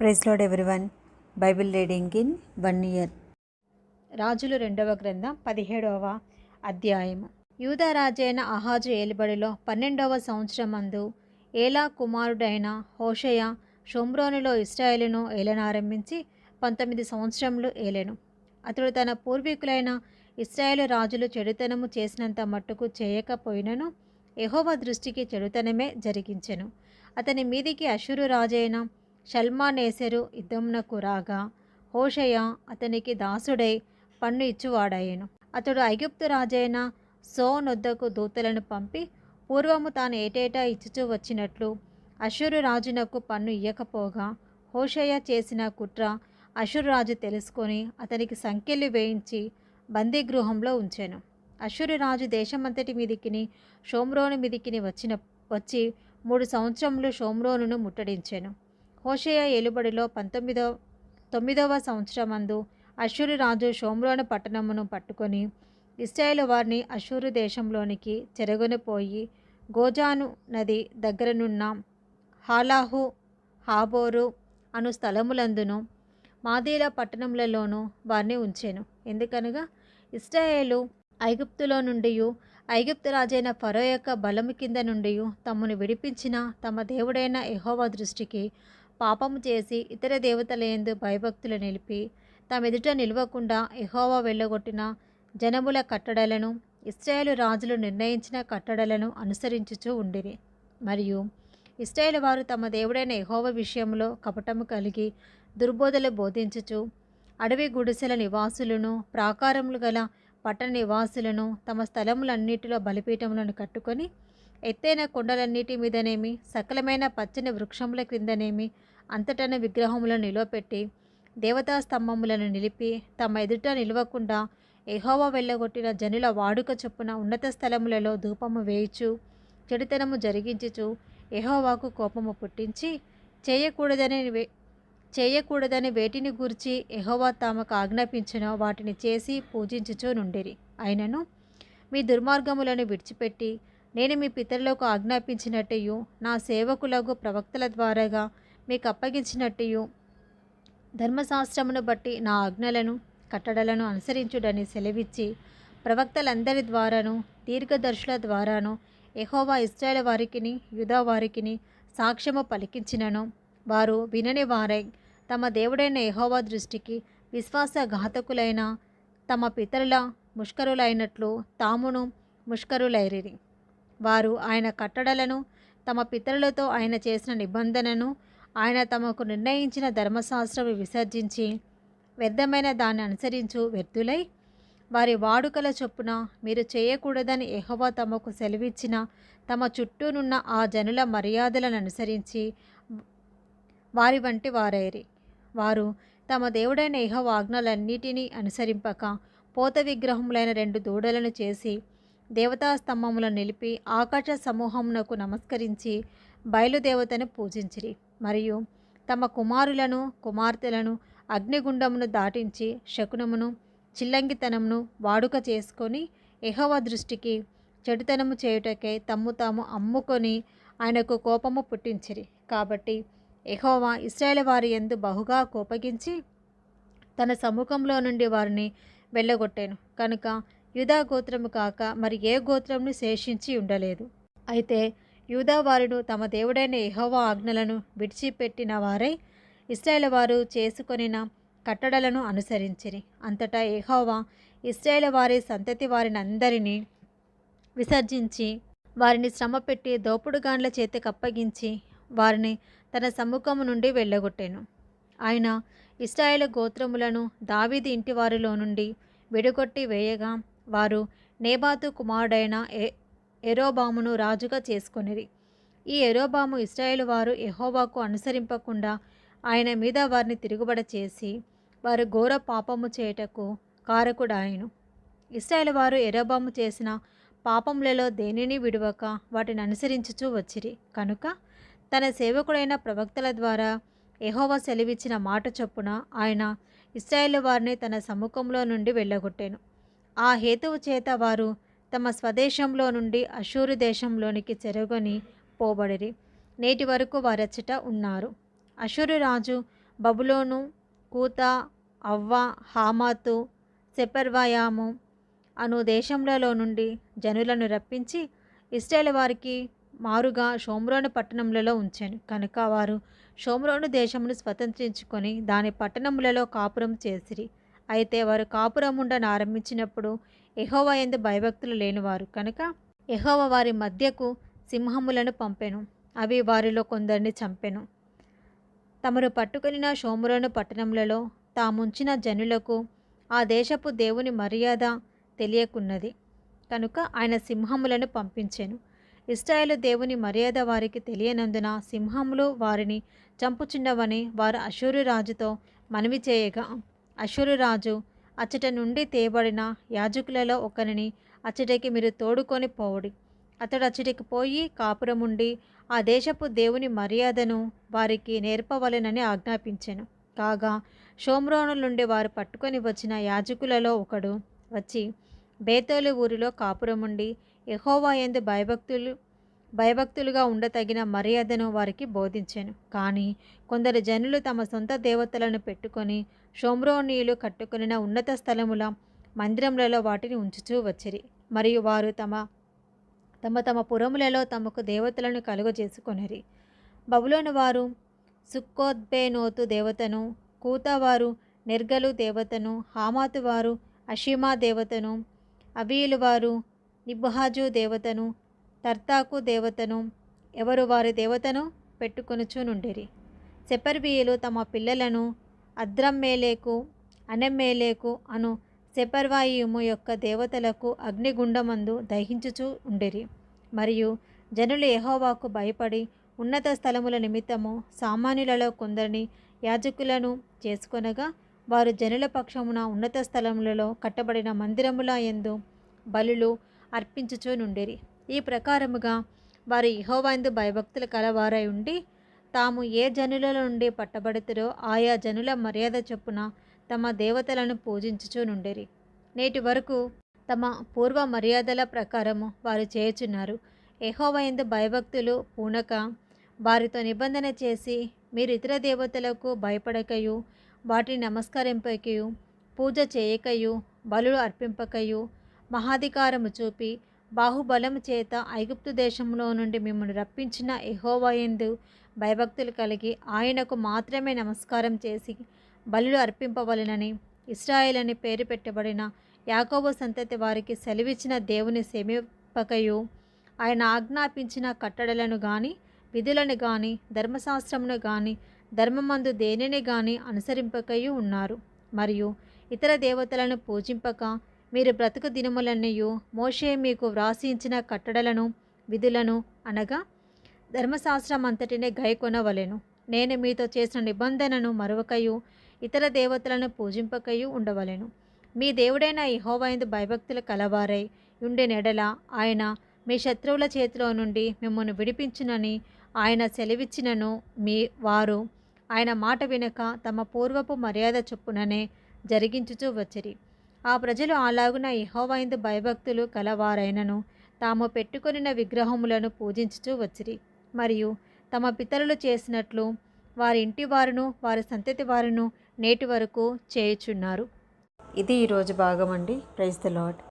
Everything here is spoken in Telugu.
Praise Lord everyone. Bible reading in 1 year. రాజులు 2వ గ్రంథం 17వ అధ్యాయము. యూదా రాజైన ఆహాజు ఏలుబడిలో 12వ సంవత్సరమందు ఏలా కుమారుడైన హోషేయ షోమ్రోనులో ఇశ్రాయేలును ఏలనారంభించి 19 సంవత్సరములు ఏలెను. అతడు తన పూర్వీకులైన ఇశ్రాయేలు రాజులు చెడుతనము చేసినంత మట్టుకు చేయకపోయినను యెహోవా దృష్టికి చెడుతనమే జరిగించెను. అతని మీదికి అష్షూరు రాజైన షల్మానేసెరు యుద్ధమునకు రాగా హోషేయ అతనికి దాసుడై పన్ను ఇచ్చువాడాయెను. అతడు ఐగుప్తు రాజైన సో నొద్దకు దూతలను పంపి పూర్వము తాను ఏటేటా ఇచ్చుచూ వచ్చినట్లు అష్షూరు రాజునకు పన్ను ఇయ్యకపోగా హోషేయ చేసిన కుట్ర అష్షూరు రాజు తెలుసుకొని అతనికి సంకెళ్ళు వేయించి బందీగృహంలో ఉంచెను. అష్షూరు రాజు దేశమంతటి మీదికిని షోమ్రోను మీదికిని వచ్చి 3 సంవత్సరములు షోమ్రోనును ముట్టడించెను. హోషేయ ఏలుబడిలో 9వ సంవత్సరమందు అష్షూరు రాజు షోమ్రోను పట్టణమును పట్టుకొని ఇశ్రాయేలు వారిని అష్షూరు దేశంలోనికి చెరగొనిపోయి గోజాను నది దగ్గరనున్న హాలాహు హాబోరు అను స్థలములందును మాదీల పట్టణములలోనూ వారిని ఉంచెను. ఎందుకనగా ఇశ్రాయేలు ఐగుప్తులో నుండి ఐగుప్తు రాజైన ఫరో యొక్క బలము కింద నుండి తమను విడిపించిన తమ దేవుడైన యెహోవా దృష్టికి పాపము చేసి ఇతర దేవతలయందు భయభక్తులు నిలిపి తమ ఎదుట నిలవకుండా యెహోవా వెళ్ళగొట్టిన జనముల కట్టడలను ఇశ్రాయేలు రాజులు నిర్ణయించిన కట్టడలను అనుసరించుచూ ఉండిరి. మరియు ఇశ్రాయేలు వారు తమ దేవుడైన యెహోవా విషయంలో కపటము కలిగి దుర్బోధలు బోధించుచు అడవి గుడిసెల నివాసులను ప్రాకారములు గల పట్టణ నివాసులను తమ స్థలములన్నిటిలో బలిపీఠములను కట్టుకొని ఎత్తైన కొండలన్నిటి మీదనేమి సకలమైన పచ్చని వృక్షముల క్రిందనేమి అంతటన విగ్రహములను నిలవపెట్టి దేవతా స్తంభములను నిలిపి తమ ఎదుట నిలవకుండా యెహోవా వెళ్ళగొట్టిన జనుల వాడుక చొప్పున ఉన్నత స్థలములలో ధూపము వేయుచు చెడుతనము జరిగించుచు యెహోవాకు కోపము పుట్టించి చేయకూడదని వేటిని గూర్చి యెహోవా తమకు ఆజ్ఞాపించినో వాటిని చేసి పూజించుచూ నుండిరి. అయినను మీ దుర్మార్గములను విడిచిపెట్టి నేను మీ పితరులకు ఆజ్ఞాపించినట్టు నా సేవకులకు ప్రవక్తల ద్వారాగా మీకు అప్పగించినట్టు ధర్మశాస్త్రమును బట్టి నా ఆజ్ఞలను కట్టడలను అనుసరించుడని సెలవిచ్చి ప్రవక్తలందరి ద్వారాను దీర్ఘదర్శుల ద్వారాను యెహోవా ఇశ్రాయేలు వారికిని యూదా వారికిని సాక్ష్యము పలికించినను వారు వినని వారై తమ దేవుడైన యెహోవా దృష్టికి విశ్వాసఘాతకులైన తమ పితరుల ముష్కరులైనట్లు తామును ముష్కరులైరిరి. వారు ఆయన కట్టడలను తమ పితరులతో ఆయన చేసిన నిబంధనను ఆయన తమకు నిర్ణయించిన ధర్మశాస్త్రము విసర్జించి వ్యర్థమైన దాన్ని అనుసరించు వ్యర్థులై వారి వాడుకల చొప్పున మీరు చేయకూడదని యెహోవా తమకు సెలవిచ్చిన తమ చుట్టూనున్న ఆ జనుల మర్యాదలను అనుసరించి వారి వంటి వారైరి. వారు తమ దేవుడైన యెహోవా ఆజ్ఞలన్నిటినీ అనుసరింపక పోత విగ్రహములైన 2 దూడలను చేసి దేవతా స్తంభములను నిలిపి ఆకాశ సమూహమునకు నమస్కరించి బయలుదేవతను పూజించిరి. మరియు తమ కుమారులను కుమార్తెలను అగ్నిగుండమును దాటించి శకునమును చిల్లంగితనమును వాడుక చేసుకొని యెహోవా దృష్టికి చెడుతనము చేయుటకై తమ్ము తాము అమ్ముకొని ఆయనకు కోపము పుట్టించిరి. కాబట్టి యెహోవా ఇశ్రాయేలు వారి యందు బహుగా కోపగించి తన సముఖంలో నుండి వారిని వెళ్ళగొట్టాను. కనుక యూదా గోత్రము కాక మరి ఏ గోత్రమును శేషించి ఉండలేదు. అయితే యూదా వారును తమ దేవుడైన యెహోవా ఆజ్ఞలను విడిచిపెట్టిన వారై ఇశ్రాయేలు వారు చేసుకొనిన కట్టడలను అనుసరించిరి. అంతటా యెహోవా ఇశ్రాయేలు వారి సంతతి వారిని అందరినీ విసర్జించి వారిని శ్రమపెట్టి దోపుడుగాండ్ల చేతికి అప్పగించి వారిని తన సముఖము నుండి వెళ్ళగొట్టాను. ఆయన ఇశ్రాయేలు గోత్రములను దావీదు ఇంటి వారిలో నుండి విడగొట్టి వేయగా వారు నేబాతు కుమారుడైన యెరోబామును రాజుగా చేసుకొనిరి. ఈ యెరోబాము ఇశ్రాయేలు వారు యెహోవాకు అనుసరింపకుండా ఆయన మీద వారిని తిరుగుబడ చేసి వారు ఘోర పాపము చేయుటకు కారకుడాయెను. ఇశ్రాయేలు వారు యెరోబాము చేసిన పాపములలో దేనిని విడువక వాటిని అనుసరించుచూ వచ్చిరి. కనుక తన సేవకుడైన ప్రవక్తల ద్వారా యెహోవా సెలవిచ్చిన మాట చొప్పున ఆయన ఇశ్రాయేలు వారిని తన సముఖంలో నుండి వెళ్ళగొట్టాను. ఆ హేతువు చేత వారు తమ స్వదేశంలో నుండి అష్షూరు దేశంలోనికి చెరగొని పోబడిరి. నేటి వరకు వారచ్చట ఉన్నారు. అష్షూరు రాజు బబులోను, కూత, అవ్వ, హామాతు, సెపర్వయాము అను దేశములలో నుండి జనులను రప్పించి ఇశ్రాయేలు వారికి మారుగా షోమ్రోను పట్టణములలో ఉంచాను. కనుక వారు షోమ్రోను దేశమును స్వతంత్రించుకొని దాని పట్టణములలో కాపురం చేసిరి. అయితే వారు కాపురముండను ఆరంభించినప్పుడు యెహోవా యందు భయభక్తులు లేనివారు కనుక యెహోవా వారి మధ్యకు సింహములను పంపెను. అవి వారిలో కొందరిని చంపెను. తమరు పట్టుకొనిన షోమ్రోను పట్టణములలో తాముంచిన జనులకు ఆ దేశపు దేవుని మర్యాద తెలియకున్నది కనుక ఆయన సింహములను పంపించెను. ఇశ్రాయేలు దేవుని మర్యాద వారికి తెలియనందున సింహములు వారిని చంపుచున్నవని వారు అష్షూరు రాజుతో మనవి చేయగా, అష్షూరు రాజు అచ్చట నుండి తేబడిన యాజకులలో ఒకరిని అచ్చటికి మీరు తోడుకొని పోవుడి. అతడు అచ్చటికి పోయి కాపురముండి ఆ దేశపు దేవుని మర్యాదను వారికి నేర్పవలెనని ఆజ్ఞాపించెను. కాగా షోమ్రోను నుండి వారు పట్టుకొని వచ్చిన యాజకులలో ఒకడు వచ్చి బేతేలు ఊరిలో కాపురముండి యెహోవా యందు భయభక్తులుగా ఉండతగిన మర్యాదను వారికి బోధించెను. కానీ కొందరు జనులు తమ సొంత దేవతలను పెట్టుకొని షోమ్రోనీయులు కట్టుకొనిన ఉన్నత స్థలముల మందిరములలో వాటిని ఉంచుచూ వచ్చిరి. మరియు వారు తమ తమ పురములలో తమకు దేవతలను కలుగజేసుకొనిరి. బబులోను వారు సుక్కోత్బేనోతు దేవతను, కూతవారు నెర్గలు దేవతను, హామాతు వారు అషీమా దేవతను, అవీలు వారు నిబ్హాజు దేవతను, తర్తాకు దేవతను ఎవరు వారి దేవతను పెట్టుకొనుచునుండిరి. సెపర్వీయులు తమ పిల్లలను అద్రమ్మేలేకు, అనెమ్మేలేకు అను సెపర్వాయిము యొక్క దేవతలకు అగ్నిగుండమందు దహించుచూ ఉండిరి. మరియు జనులు యెహోవాకు భయపడి ఉన్నత స్థలముల నిమిత్తము సామాన్యులలో కొందరిని యాజకులను చేసుకొనగా వారు జనుల పక్షమున ఉన్నత స్థలములలో కట్టబడిన మందిరముల యందు బలులు అర్పించుచూ నుండిరి. ఈ ప్రకారముగా వారు యెహోవా యందు భయభక్తులు కలవారై ఉండి తాము ఏ జనుల నుండి పట్టబడుతురో ఆయా జనుల మర్యాద చొప్పున తమ దేవతలను పూజించుచూ నుండిరి. నేటి వరకు తమ పూర్వ మర్యాదల ప్రకారము వారు చేయుచున్నారు. యెహోవా యందు భయభక్తులు పూనక వారితో నిబంధన చేసి మీరు ఇతర దేవతలకు భయపడకయు వాటిని నమస్కరింపకయు పూజ చేయకయు బలులు అర్పింపకయు మహాధికారము చూపి బాహుబలము చేత ఐగుప్తు దేశంలో నుండి మిమ్మల్ని రప్పించిన యెహోవా యందు భయభక్తులు కలిగి ఆయనకు మాత్రమే నమస్కారం చేసి బలులు అర్పింపవలెనని ఇశ్రాయేల్ అని పేరు పెట్టబడిన యాకోబు సంతతి వారికి సెలవిచ్చిన దేవుని సేమింపకయు ఆయన ఆజ్ఞాపించిన కట్టడలను గాని విధులను గాని ధర్మశాస్త్రమును గాని ధర్మమందు దేనిని గాని అనుసరింపకయు ఉన్నారు. మరియు ఇతర దేవతలను పూజింపక మీరు బ్రతుకు దినములన్నయు మోషే మీకు వ్రాసించిన కట్టడలను విధులను అనగా ధర్మశాస్త్రం అంతటినే గైకొనవలెను. నేను మీతో చేసిన నిబంధనను మరువకయు ఇతర దేవతలను పూజింపకయు ఉండవలెను. మీ దేవుడైన యెహోవా యందు భయభక్తులు కలవారై ఉండెనెడల ఆయన మీ శత్రువుల చేతిలో నుండి మిమ్మల్ని విడిపించునని ఆయన సెలవిచ్చినను వారు ఆయన మాట వినక తమ పూర్వపు మర్యాద చొప్పుననే జరిగించుచూ వచ్చిరి. ఆ ప్రజలు అలాగున యెహోవా యందు భయభక్తులు కలవారైనను తాము పెట్టుకొనిన విగ్రహములను పూజించుచూ వచ్చిరి. మరియు తమ పితరులు చేసినట్లు వారి ఇంటి వారును వారి సంతతి వారును నేటి వరకు చేయుచున్నారు. ఇది ఈరోజు భాగం అండి. Praise the lord.